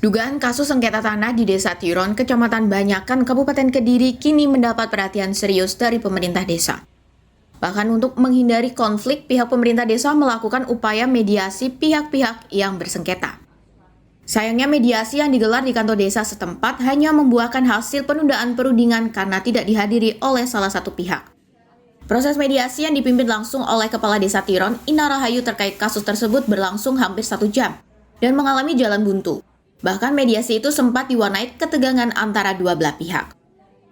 Dugaan kasus sengketa tanah di Desa Tiron, Kecamatan Banyakan, Kabupaten Kediri kini mendapat perhatian serius dari pemerintah desa. Bahkan untuk menghindari konflik, pihak pemerintah desa melakukan upaya mediasi pihak-pihak yang bersengketa. Sayangnya mediasi yang digelar di kantor desa setempat hanya membuahkan hasil penundaan perundingan karena tidak dihadiri oleh salah satu pihak. Proses mediasi yang dipimpin langsung oleh Kepala Desa Tiron, Ina Rahayu terkait kasus tersebut berlangsung hampir 1 jam dan mengalami jalan buntu. Bahkan mediasi itu sempat diwarnai ketegangan antara dua belah pihak.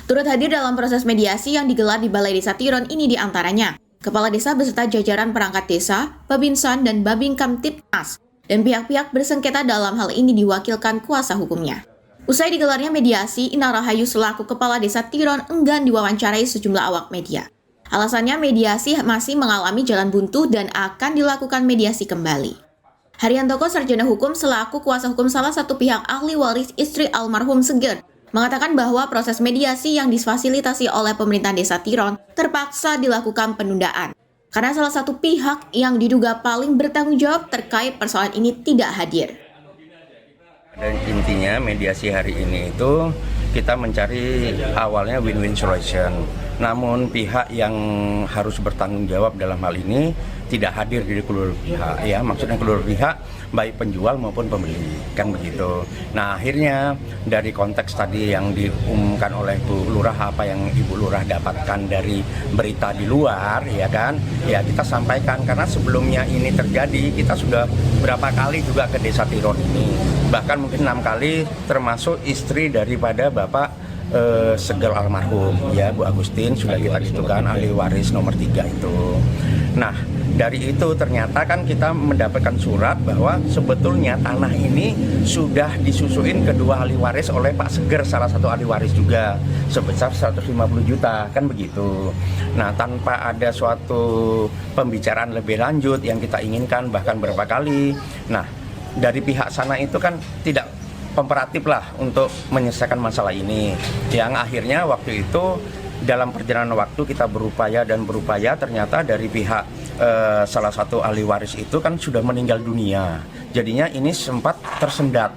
Turut hadir dalam proses mediasi yang digelar di Balai Desa Tiron ini diantaranya Kepala Desa beserta jajaran perangkat desa, Babinsan dan Babin Kamtibnas, dan pihak-pihak bersengketa dalam hal ini diwakilkan kuasa hukumnya. Usai digelarnya mediasi, Ina Rahayu selaku Kepala Desa Tiron enggan diwawancarai sejumlah awak media. Alasannya mediasi masih mengalami jalan buntu dan akan dilakukan mediasi kembali. Haryantoko Sarjana Hukum selaku kuasa hukum salah satu pihak ahli waris istri almarhum Seger mengatakan bahwa proses mediasi yang difasilitasi oleh pemerintah Desa Tiron terpaksa dilakukan penundaan karena salah satu pihak yang diduga paling bertanggung jawab terkait persoalan ini tidak hadir. Dan intinya mediasi hari ini itu kita mencari awalnya win-win solution. Namun pihak yang harus bertanggung jawab dalam hal ini tidak hadir di seluruh pihak, ya maksudnya seluruh pihak baik penjual maupun pembeli, kan begitu. Nah akhirnya dari konteks tadi yang diumumkan oleh Bu Lurah, apa yang Ibu Lurah dapatkan dari berita di luar, ya kan, ya kita sampaikan karena sebelumnya ini terjadi kita sudah berapa kali juga ke Desa Tiron ini, bahkan mungkin 6 kali termasuk istri daripada Bapak Seger almarhum, ya Bu Agustin sudah kita gitukan ahli waris nomor 3 itu. Nah dari itu ternyata kan kita mendapatkan surat bahwa sebetulnya tanah ini sudah disusuin kedua ahli waris oleh Pak Seger, salah satu ahli waris juga, sebesar 150 juta, kan begitu. Nah tanpa ada suatu pembicaraan lebih lanjut yang kita inginkan bahkan berapa kali. Nah dari pihak sana itu kan tidak kooperatif lah untuk menyelesaikan masalah ini, yang akhirnya waktu itu dalam perjalanan waktu kita berupaya ternyata dari pihak salah satu ahli waris itu kan sudah meninggal dunia, jadinya ini sempat tersendat.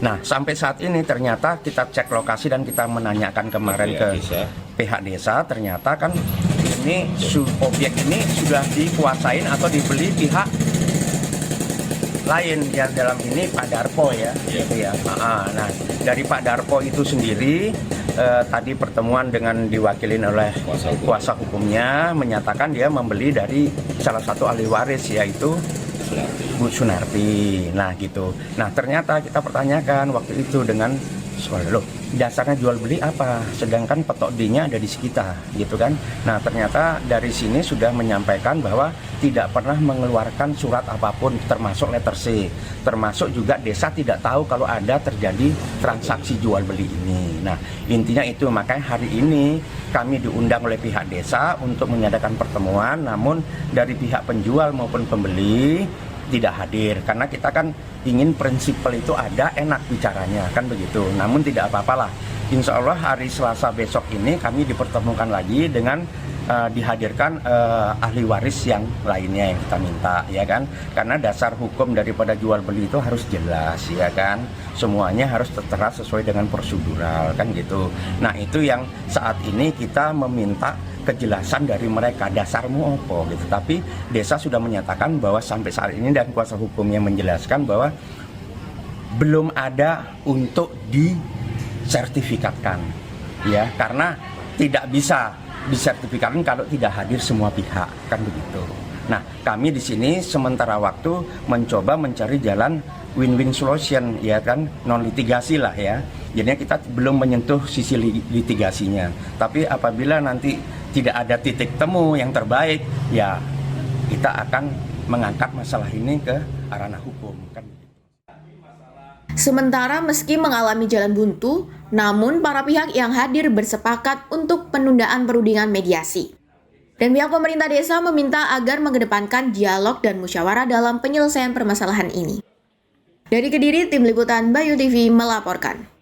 Nah sampai saat ini ternyata kita cek lokasi dan kita menanyakan kemarin ke pihak desa, ternyata kan ini objek ini sudah dikuasain atau dibeli pihak lain, yang dalam ini Pak Darpo ya, gitu ya. Nah dari Pak Darpo itu sendiri tadi pertemuan dengan diwakilin oleh kuasa hukumnya menyatakan dia membeli dari salah satu ahli waris yaitu Bu Sunarti. Nah gitu. Nah ternyata kita pertanyakan waktu itu dengan soal loh dasarnya jual beli apa, sedangkan petok D-nya ada di sekitar, gitu kan. Nah ternyata dari sini sudah menyampaikan bahwa tidak pernah mengeluarkan surat apapun termasuk letter C, termasuk juga desa tidak tahu kalau ada terjadi transaksi jual beli ini. Nah intinya itu, makanya hari ini kami diundang oleh pihak desa untuk mengadakan pertemuan, namun dari pihak penjual maupun pembeli tidak hadir karena kita kan ingin prinsipal itu ada, enak bicaranya, kan begitu. Namun tidak apa-apalah, insya Allah hari Selasa besok ini kami dipertemukan lagi dengan dihadirkan ahli waris yang lainnya yang kita minta, ya kan, karena dasar hukum daripada jual beli itu harus jelas, ya kan, semuanya harus tertera sesuai dengan prosedural, kan gitu. Nah itu yang saat ini kita meminta kejelasan dari mereka, dasarmu apa gitu. Tapi desa sudah menyatakan bahwa sampai saat ini dan kuasa hukumnya menjelaskan bahwa belum ada untuk disertifikatkan, ya karena tidak bisa disertifikatkan kalau tidak hadir semua pihak, kan begitu. Nah kami di sini sementara waktu mencoba mencari jalan win-win solution, ya kan, non litigasi lah ya. Jadinya kita belum menyentuh sisi litigasinya, tapi apabila nanti tidak ada titik temu yang terbaik, ya kita akan mengangkat masalah ini ke ranah hukum, kan. Sementara meski mengalami jalan buntu, namun para pihak yang hadir bersepakat untuk penundaan perundingan mediasi. Dan pihak pemerintah desa meminta agar mengedepankan dialog dan musyawarah dalam penyelesaian permasalahan ini. Dari Kediri, Tim Liputan Bayu TV melaporkan.